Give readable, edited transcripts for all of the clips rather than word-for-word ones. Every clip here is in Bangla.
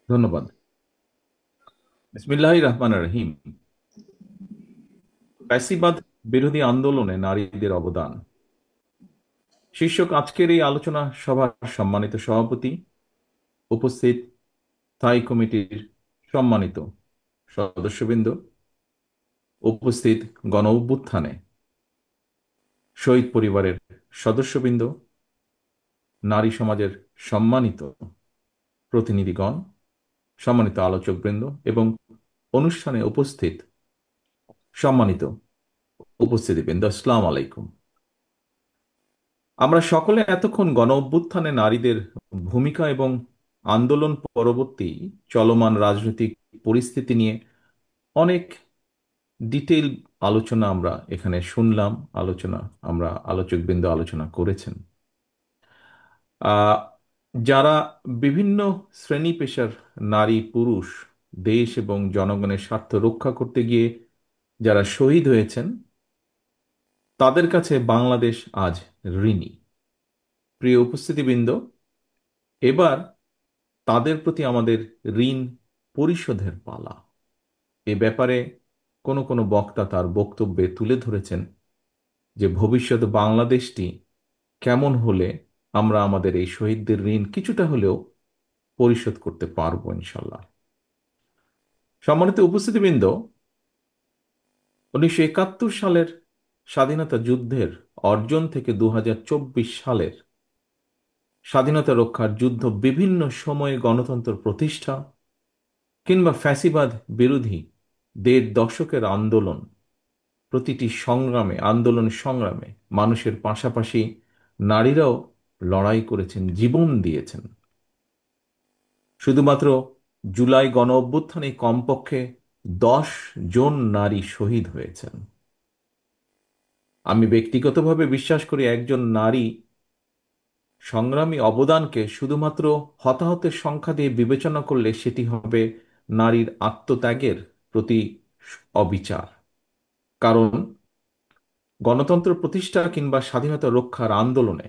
ধন্যবাদ। বিসমিল্লাহির রহমানির রহিম। ফ্যাসিবাদ বিরোধী আন্দোলনে নারীদের অবদান শীর্ষক আজকের এই আলোচনা সভার সম্মানিত সভাপতি, উপস্থিত স্থায়ী কমিটির সম্মানিত সদস্যবৃন্দ, উপস্থিত গণ অভ্যুত্থানে শহীদ পরিবারের সদস্যবৃন্দ, নারী সমাজের সম্মানিত প্রতিনিধিগণ, সম্মানিত আলোচকবৃন্দ এবং অনুষ্ঠানে উপস্থিত সম্মানিত উপস্থিতিবৃন্দ, আসসালামু আলাইকুম। আমরা সকলে এতক্ষণ গণ অভ্যুত্থানে নারীদের ভূমিকা এবং আন্দোলন পরবর্তী চলমান রাজনৈতিক পরিস্থিতি নিয়ে অনেক ডিটেইল আলোচনা আমরা এখানে শুনলাম। আলোচনা আমরা আলোচকবৃন্দ আলোচনা করেছেন। আহ, যারা বিভিন্ন শ্রেণী পেশার নারী পুরুষ দেশ এবং জনগণের স্বার্থ রক্ষা করতে গিয়ে যারা শহীদ হয়েছেন, তাদের কাছে বাংলাদেশ আজ ঋণী। প্রিয় উপস্থিতিবৃন্দ, এবার তাদের প্রতি আমাদের ঋণ পরিশোধের পালা। এ ব্যাপারে কোনো কোনো বক্তা তার বক্তব্যে তুলে ধরেছেন যে ভবিষ্যৎ বাংলাদেশটি কেমন হলে আমরা আমাদের এই শহীদদের ঋণ কিছুটা হলেও পরিশোধ করতে পারবো ইনশাল্লাহ। সম্মানিত উপস্থিতিবৃন্দ, 1971 সালের স্বাধীনতা যুদ্ধের অর্জন থেকে 2024 সালের স্বাধীনতা রক্ষার যুদ্ধ, বিভিন্ন সময়ে গণতন্ত্র প্রতিষ্ঠা কিংবা ফ্যাসিবাদ বিরোধী 1.5 দশকের আন্দোলন, প্রতিটি সংগ্রামে আন্দোলন সংগ্রামে মানুষের পাশাপাশি নারীরাও লড়াই করেছেন, জীবন দিয়েছেন। শুধুমাত্র জুলাই গণ অভ্যুত্থানে কমপক্ষে 10 জন নারী শহীদ হয়েছেন। আমি ব্যক্তিগতভাবে বিশ্বাস করি একজন নারী সংগ্রামী অবদানকে শুধুমাত্র হতাহতের সংখ্যা দিয়ে বিবেচনা করলে সেটি হবে নারীর আত্মত্যাগের প্রতি অবিচার। কারণ গণতন্ত্র প্রতিষ্ঠা কিংবা স্বাধীনতা রক্ষার আন্দোলনে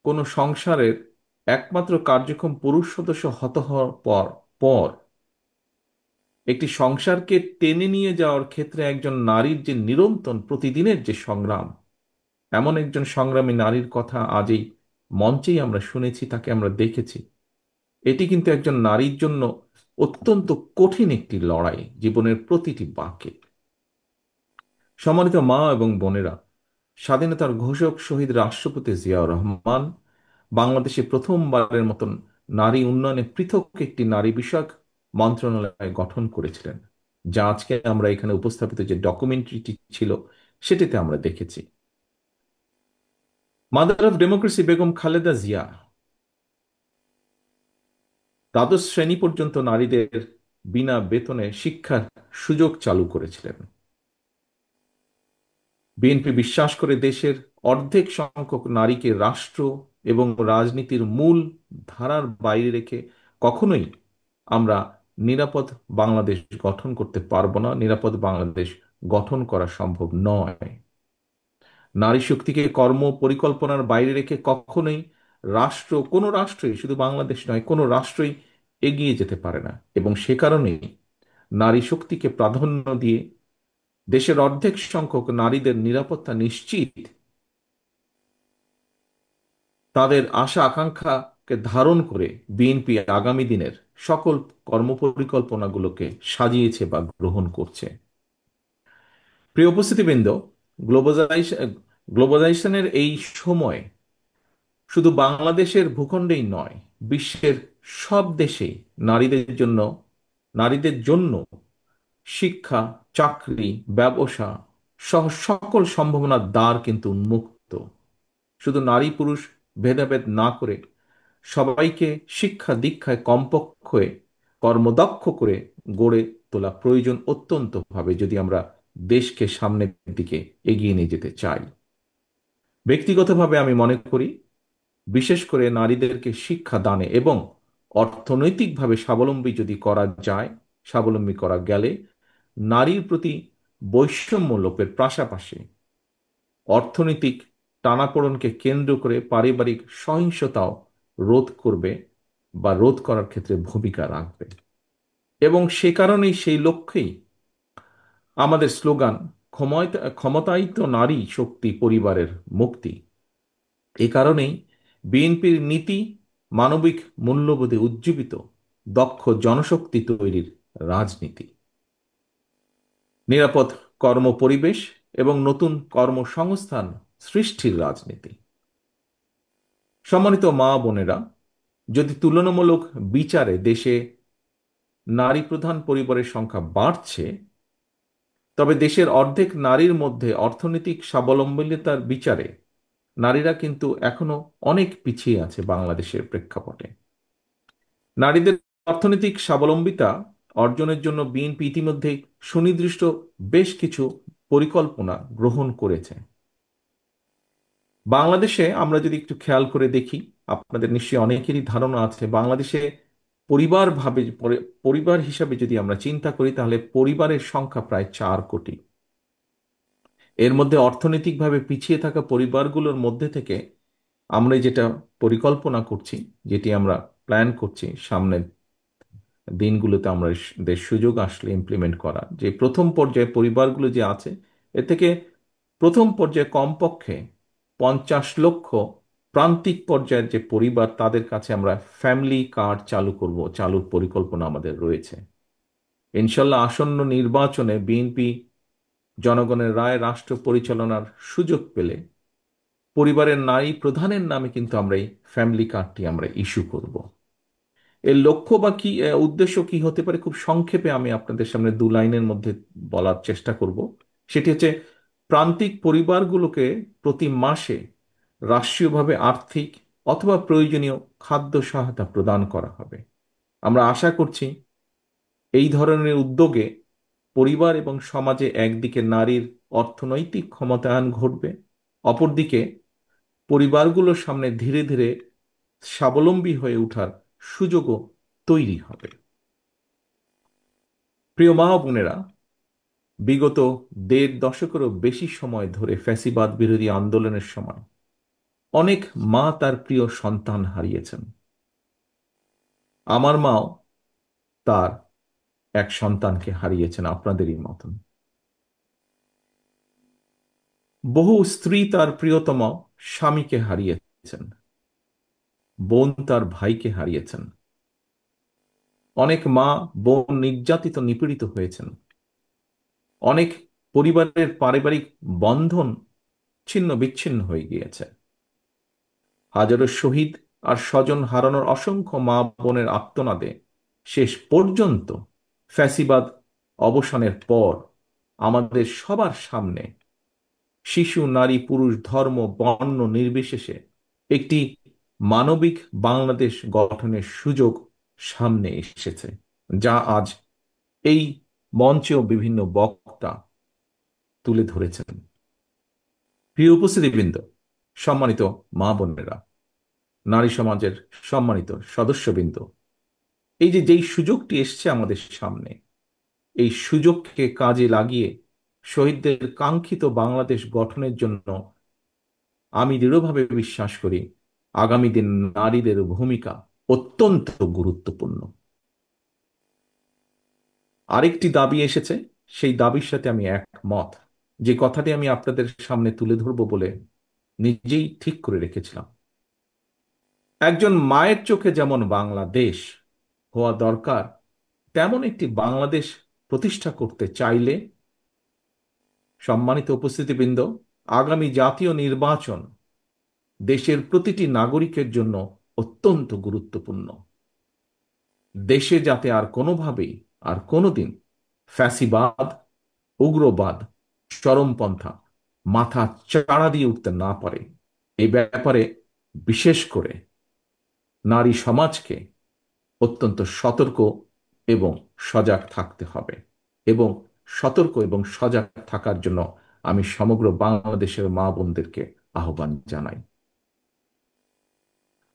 কোনো সংসারের একমাত্র কার্যক্ষম পুরুষ সদস্য হত হওয়ার পর পর একটি সংসারকে টেনে নিয়ে যাওয়ার ক্ষেত্রে একজন নারীর যে নিরন্তর প্রতিদিনের যে সংগ্রাম, এমন একজন সংগ্রামী নারীর কথা আজ এই মঞ্চেই আমরা শুনেছি, তাকে আমরা দেখেছি। এটি কিন্তু একজন নারীর জন্য অত্যন্ত কঠিন একটি লড়াই, জীবনের প্রতিটি বাঁকে। সম্মানিত মা এবং বোনেরা, স্বাধীনতার ঘোষক শহীদ রাষ্ট্রপতি জিয়াউর রহমান বাংলাদেশে প্রথমবারের মতন নারী উন্নয়নে পৃথক একটি নারী বিষয়ক মন্ত্রণালয় গঠন করেছিলেন, যা আজকে আমরা এখানে উপস্থাপিত যে ডকুমেন্টারিটি ছিল সেটিতে আমরা দেখেছি। Mother of democracy Begum Khaleda Zia দ্বাদশ শ্রেণী পর্যন্ত নারীদের বিনা বেতনে শিক্ষার সুযোগ চালু করেছিলেন। বিএনপি বিশ্বাস করে দেশের অর্ধেক সংখ্যক নারীকে রাষ্ট্র এবং রাজনীতির মূল ধারার বাইরে রেখে কখনোই আমরা নিরাপদ বাংলাদেশ গঠন করতে পারবো না, নিরাপদ বাংলাদেশ গঠন করা সম্ভব নয়। নারী শক্তিকে কর্ম পরিকল্পনার বাইরে রেখে কখনোই রাষ্ট্র, কোনো রাষ্ট্রই, শুধু বাংলাদেশ নয়, কোনো রাষ্ট্রই এগিয়ে যেতে পারে না। এবং সে কারণেই নারী শক্তিকে প্রাধান্য দিয়ে দেশের অর্ধেক সংখ্যক নারীদের নিরাপত্তা নিশ্চিত, তাদের আশা আকাঙ্ক্ষাকে ধারণ করে বিএনপি আগামী দিনের সকল কর্মপরিকল্পনাগুলোকে সাজিয়েছে বা গ্রহণ করছে। প্রিয় উপস্থিতিবৃন্দ, গ্লোবালাইজেশন গ্লোবালাইজেশনের এই সময় শুধু বাংলাদেশের ভূখণ্ডেই নয়, বিশ্বের সব দেশেই নারীদের জন্য শিক্ষা, চাকরি, ব্যবসা সহ সকল সম্ভাবনার দ্বার কিন্তু উন্মুক্ত। শুধু নারী পুরুষ ভেদাভেদ না করে সবাইকে শিক্ষা দীক্ষায় কমপক্ষে কর্মদক্ষ করে গড়ে তোলা প্রয়োজন অত্যন্ত ভাবে, যদি আমরা দেশকে সামনের দিকে এগিয়ে নিয়ে যেতে চাই। ব্যক্তিগতভাবে আমি মনে করি, বিশেষ করে নারীদেরকে শিক্ষা দানে এবং অর্থনৈতিকভাবে স্বাবলম্বী যদি করা যায়, স্বাবলম্বী করা গেলে নারীর প্রতি বৈষম্য লোপের পাশাপাশি অর্থনৈতিক টানাপোড়েনকে কেন্দ্র করে পারিবারিক সহিংসতাও রোধ করবে বা রোধ করার ক্ষেত্রে ভূমিকা রাখবে। এবং সে কারণেই, সেই লক্ষ্যেই আমাদের স্লোগান, ক্ষমতায়িত নারী শক্তি, পরিবারের মুক্তি। এ কারণেই বিএনপির নীতি মানবিক মূল্যবোধে উজ্জীবিত দক্ষ জনশক্তি তৈরির রাজনীতি, নিরাপদ কর্মপরিবেশ এবং নতুন কর্মসংস্থান সৃষ্টির রাজনীতি। সম্মানিত মা বোনেরা, যদি তুলনামূলক বিচারে দেশে নারী প্রধান পরিবারের সংখ্যা বাড়ছে, তবে দেশের অর্ধেক নারীর মধ্যে অর্থনৈতিক স্বাবলম্বিতার বিচারে নারীরা কিন্তু এখনো অনেক পিছিয়ে আছে বাংলাদেশের প্রেক্ষাপটে। নারীদের অর্থনৈতিক স্বাবলম্বিতা অর্জনের জন্য বিএনপি ইতিমধ্যেই সুনির্দিষ্ট বেশ কিছু পরিকল্পনা গ্রহণ করেছে। বাংলাদেশে আমরা যদি একটু খেয়াল করে দেখি, আপনাদের নিশ্চয়ই অনেকেরই ধারণা আছে, বাংলাদেশে পরিবার হিসাবে যদি আমরা চিন্তা করি, তাহলে পরিবারের সংখ্যা প্রায় 4 কোটি। এর মধ্যে অর্থনৈতিকভাবে পিছিয়ে থাকা পরিবারগুলোর মধ্যে থেকে আমরা যেটা পরিকল্পনা করছি, যেটি আমরা প্ল্যান করছি সামনের দিনগুলোতে আমরা দের সুযোগ আসলে ইমপ্লিমেন্ট করা, যে প্রথম পর্যায়ে পরিবারগুলো যে আছে, এ থেকে প্রথম পর্যায়ে কমপক্ষে 50 লক্ষ প্রান্তিক পর্যায়ের যে পরিবার, তাদের কাছে আমরা ফ্যামিলি কার্ড চালুর পরিকল্পনা আমাদের রয়েছে। ইনশাল্লাহ আসন্ন নির্বাচনে বিএনপি জনগণের রায় রাষ্ট্র পরিচালনার সুযোগ পেলে পরিবারের নারী প্রধানের নামে কিন্তু আমরা এই ফ্যামিলি কার্ডটি আমরা ইস্যু করব। এর লক্ষ্য বা কি, উদ্দেশ্য কি হতে পারে, খুব সংক্ষেপে আমি আপনাদের সামনে 2 লাইনের মধ্যে বলার চেষ্টা করব। সেটি হচ্ছে, প্রান্তিক পরিবারগুলোকে প্রতি মাসে রাষ্ট্রীয়ভাবে আর্থিক অথবা প্রয়োজনীয় খাদ্য সহায়তা প্রদান করা হবে। আমরা আশা করছি এই ধরনের উদ্যোগে পরিবার এবং সমাজে একদিকে নারীর অর্থনৈতিক ক্ষমতায়ন ঘটবে, অপরদিকে পরিবারগুলোর সামনে ধীরে ধীরে স্বাবলম্বী হয়ে ওঠার সুযোগও তৈরি হবে। প্রিয় মা ও বোনেরা, বিগত 1.5 দশকেরও বেশি সময় ধরে ফ্যাসিবাদ বিরোধী আন্দোলনের সময় অনেক মা তার প্রিয় সন্তান হারিয়েছেন। আমার মাও তার এক সন্তানকে হারিয়েছেন আপনাদেরই মতন। বহু স্ত্রী তার প্রিয়তম স্বামীকে হারিয়েছেন, বোন তার ভাইকে হারিয়েছেন। অনেক মা বোন নির্যাতিত নিপীড়িত হয়েছেন। অনেক পরিবারের পারিবারিক বন্ধন ছিন্ন বিচ্ছিন্ন হয়ে গিয়েছে। হাজারো শহীদ আর স্বজন হারানোর অসংখ্য মা বোনের আর্তনাদে শেষ পর্যন্ত ফ্যাসিবাদ অবসানের পর আমাদের সবার সামনে শিশু, নারী, পুরুষ, ধর্ম, বর্ণ নির্বিশেষে একটি মানবিক বাংলাদেশ গঠনের সুযোগ সামনে এসেছে, যা আজ এই মঞ্চেও বিভিন্ন বক্তা তুলে ধরেছেন। প্রিয় উপস্থিতিবৃন্দ, সম্মানিত মা বোনেরা, নারী সমাজের সম্মানিত সদস্যবৃন্দ, এই যে যেই সুযোগটি এসছে আমাদের সামনে, এই সুযোগকে কাজে লাগিয়ে শহীদদের কাঙ্ক্ষিত বাংলাদেশ গঠনের জন্য আমি দৃঢ়ভাবে বিশ্বাস করি আগামী দিন নারীদের ভূমিকা অত্যন্ত গুরুত্বপূর্ণ। আরেকটি দাবি এসেছে, সেই দাবির সাথে আমি একমত, যে কথাটি আমি আপনাদের সামনে তুলে ধরব বলে নিজেই ঠিক করে রেখেছিলাম। একজন মায়ের চোখে যেমন বাংলাদেশ হওয়া দরকার, তেমন একটি বাংলাদেশ প্রতিষ্ঠা করতে চাইলে, সম্মানিত উপস্থিতিবৃন্দ, আগামী জাতীয় নির্বাচন দেশের প্রতিটি নাগরিকের জন্য অত্যন্ত গুরুত্বপূর্ণ। দেশে যাতে আর কোনোভাবেই আর কোনোদিন ফ্যাসিবাদ, উগ্রবাদ, চরমপন্থা মাথা চাড়া দিয়ে উঠতে না পারে, এই ব্যাপারে বিশেষ করে নারী সমাজকে অত্যন্ত সতর্ক এবং সজাগ থাকতে হবে। এবং সতর্ক এবং সজাগ থাকার জন্য আমি সমগ্র বাংলাদেশের মা বোনদেরকে আহ্বান জানাই।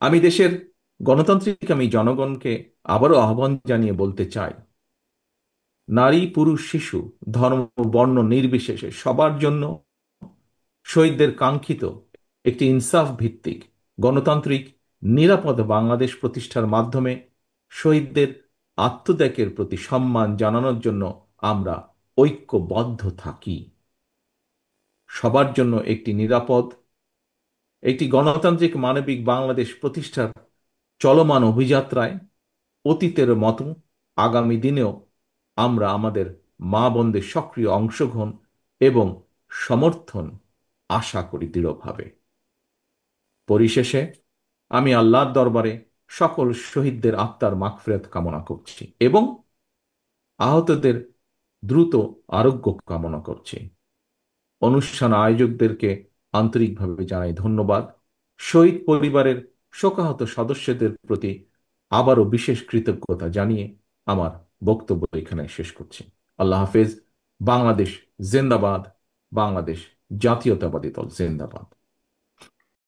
আমি দেশের গণতান্ত্রিক আমি জনগণকে আবারও আহ্বান জানিয়ে বলতে চাই, নারী, পুরুষ, শিশু, ধর্ম, বর্ণ নির্বিশেষে সবার জন্য শহীদদের কাঙ্ক্ষিত একটি ইনসাফ ভিত্তিক, গণতান্ত্রিক নিরাপদ বাংলাদেশ প্রতিষ্ঠার মাধ্যমে শহীদদের আত্মত্যাগের প্রতি সম্মান জানানোর জন্য আমরা ঐক্যবদ্ধ থাকি। সবার জন্য একটি নিরাপদ, একটি গণতান্ত্রিক মানবিক বাংলাদেশ প্রতিষ্ঠার চলমান অভিযাত্রায় অতীতের মতো আগামী দিনেও আমরা আমাদের মা বোনদের সক্রিয় অংশগ্রহণ এবং সমর্থন আশা করি দৃঢ়ভাবে। পরিশেষে আমি আল্লাহর দরবারে সকল শহীদদের আত্মার মাগফিরাত কামনা করছি এবং আহতদের দ্রুত আরোগ্য কামনা করছি। অনুষ্ঠান আয়োজকদেরকে আন্তরিকভাবে জানাই ধন্যবাদ। শহীদ পরিবারের শোকাহত সদস্যদের প্রতি আবারও বিশেষ কৃতজ্ঞতা জানিয়ে আমার বক্তব্য এখানে শেষ করছি। আল্লাহ হাফেজ। বাংলাদেশ জিন্দাবাদ। বাংলাদেশ জাতীয়তাবাদী দল জিন্দাবাদ।